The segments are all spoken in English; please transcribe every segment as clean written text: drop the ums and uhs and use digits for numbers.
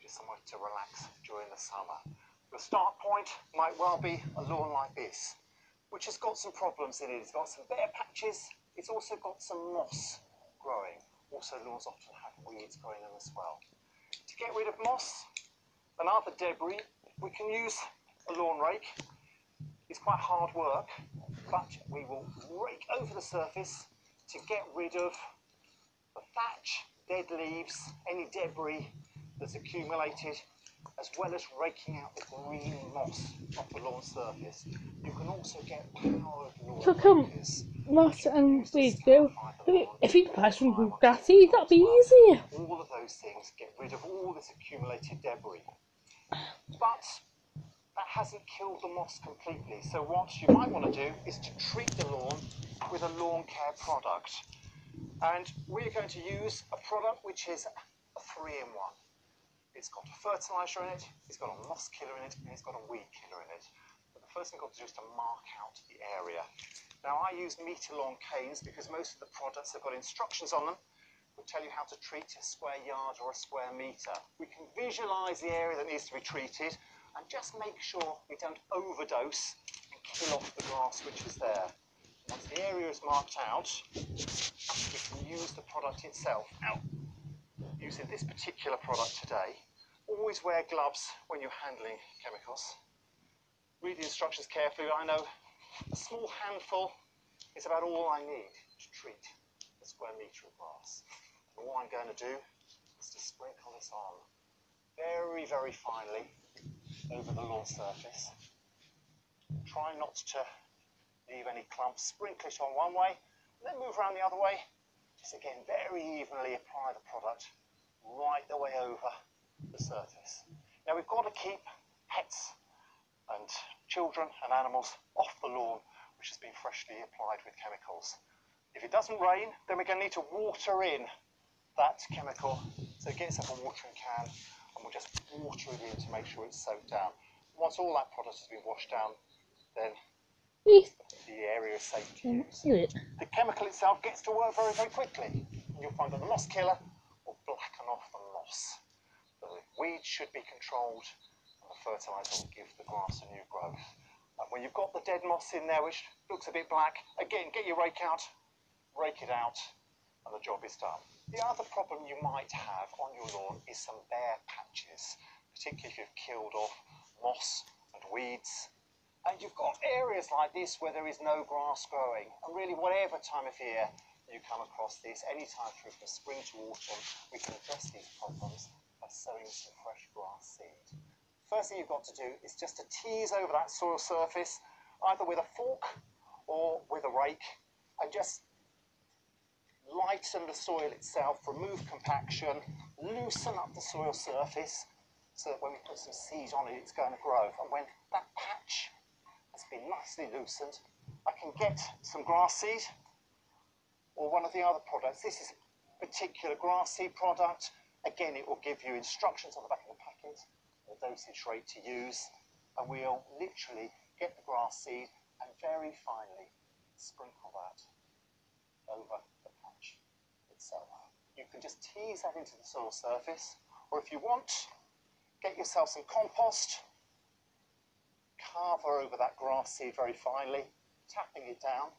you somewhere to relax during the summer. Your start point might well be a lawn like this, which has got some problems in it. It's got some bare patches, it's also got some moss growing. Also, lawns often have weeds growing in them as well. To get rid of moss and other debris, we can use a lawn rake. It's quite hard work, but we will rake over the surface to get rid of the thatch, dead leaves, any debris that's accumulated, as well as raking out the green moss off the lawn surface. You can also get powered lawn rakers. Moss and weeds go. If you apply some grass seed, that'd be easy. All of those things get rid of all this accumulated debris. But that hasn't killed the moss completely. So what you might want to do is to treat the lawn with a lawn care product. And we're going to use a product which is a 3-in-1. It's got a fertiliser in it, it's got a moss killer in it, and it's got a weed killer in it. But the first thing I've got to do is to mark out the area. Now I use metre long canes because most of the products have got instructions on them which tell you how to treat a square yard or a square metre. We can visualise the area that needs to be treated and just make sure we don't overdose and kill off the grass which is there. Once the area is marked out, we can use the product itself. Now, using this particular product today, always wear gloves when you're handling chemicals. Read the instructions carefully. I know a small handful is about all I need to treat a square metre of grass. And what I'm going to do is to sprinkle this on very, very finely over the lawn surface. Try not to leave any clumps. Sprinkle it on one way, and then move around the other way. Just again, very evenly apply the product right the way over the surface. Now we've got to keep pets and children and animals off the lawn which has been freshly applied with chemicals. If it doesn't rain, then we're going to need to water in that chemical. So get yourself a watering can and we'll just water it in to make sure it's soaked down. Once all that product has been washed down, then the area is safe to use. The chemical itself gets to work very, very quickly. You'll find that the moss killer will blacken off the moss. The weeds should be controlled and the fertiliser will give the grass a new growth. And when you've got the dead moss in there which looks a bit black, again get your rake out, rake it out and the job is done. The other problem you might have on your lawn is some bare patches, particularly if you've killed off moss and weeds. And you've got areas like this where there is no grass growing. And really, whatever time of year you come across this, any time through from spring to autumn, we can address these problems by sowing some fresh grass seed. First thing you've got to do is just to tease over that soil surface, either with a fork or with a rake, and just lighten the soil itself, remove compaction, loosen up the soil surface, so that when we put some seed on it, it's going to grow. And when that patch has been nicely loosened, I can get some grass seed or one of the other products. This is a particular grass seed product. Again, it will give you instructions on the back of the packet, the dosage rate to use, and we'll literally get the grass seed and very finely sprinkle that over the patch itself. You can just tease that into the soil surface, or if you want, get yourself some compost, cover over that grass seed very finely, tapping it down.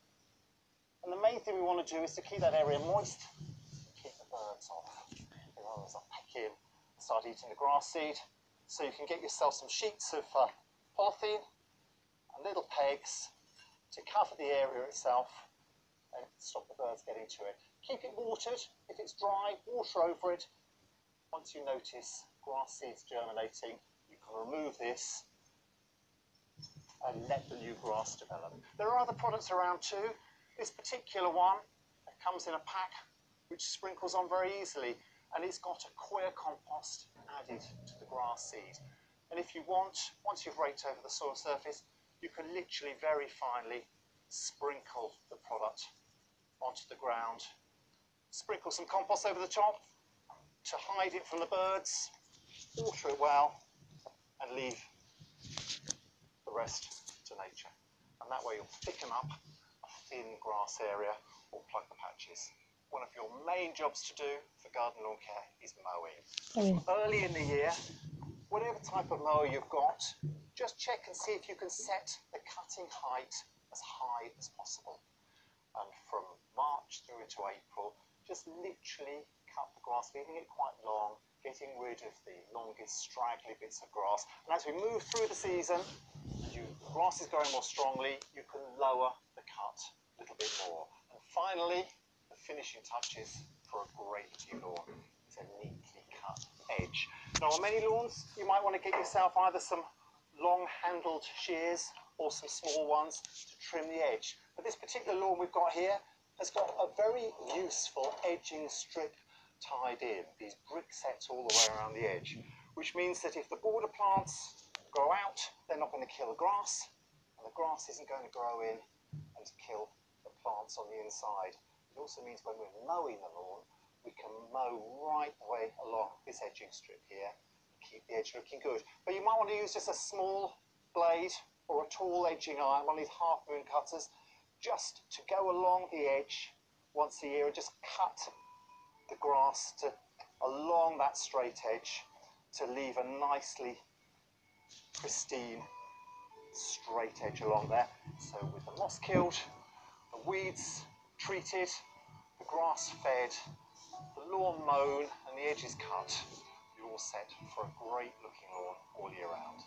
And the main thing we want to do is to keep that area moist, keep the birds off. The others will peck in and start eating the grass seed. So you can get yourself some sheets of polythene and little pegs to cover the area itself and stop the birds getting to it. Keep it watered. If it's dry, water over it. Once you notice grass seeds germinating, you can remove this and let the new grass develop. There are other products around too. This particular one comes in a pack which sprinkles on very easily, and it's got a coir compost added to the grass seed. And if you want, once you've raked over the soil surface, you can literally very finely sprinkle the product onto the ground. Sprinkle some compost over the top to hide it from the birds, water it well, and leave the rest to nature. And that way you'll thicken up a thin grass area or plug the patches. one of your main jobs to do for garden lawn care is mowing. Oh, Early in the year, whatever type of mower you've got, just check and see if you can set the cutting height as high as possible. And from March through into April, just literally cut the grass, leaving it quite long, getting rid of the longest straggly bits of grass. And as we move through the season, the grass is growing more strongly, you can lower the cut a little bit more. And finally, the finishing touches for a great looking lawn is a neatly cut edge. Now on many lawns, you might want to get yourself either some long-handled shears or some small ones to trim the edge. But this particular lawn we've got here has got a very useful edging strip tied in, these brick sets all the way around the edge, which means that if the border plants grow out, they're not going to kill the grass, and the grass isn't going to grow in and kill the plants on the inside. It also means when we're mowing the lawn, we can mow right the way along this edging strip here and keep the edge looking good. But you might want to use just a small blade or a tall edging iron, one of these half moon cutters, just to go along the edge once a year and just cut the grass along that straight edge to leave a nicely pristine straight edge along there. So with the moss killed, the weeds treated, the grass fed, the lawn mown and the edges cut, you're all set for a great looking lawn all year round.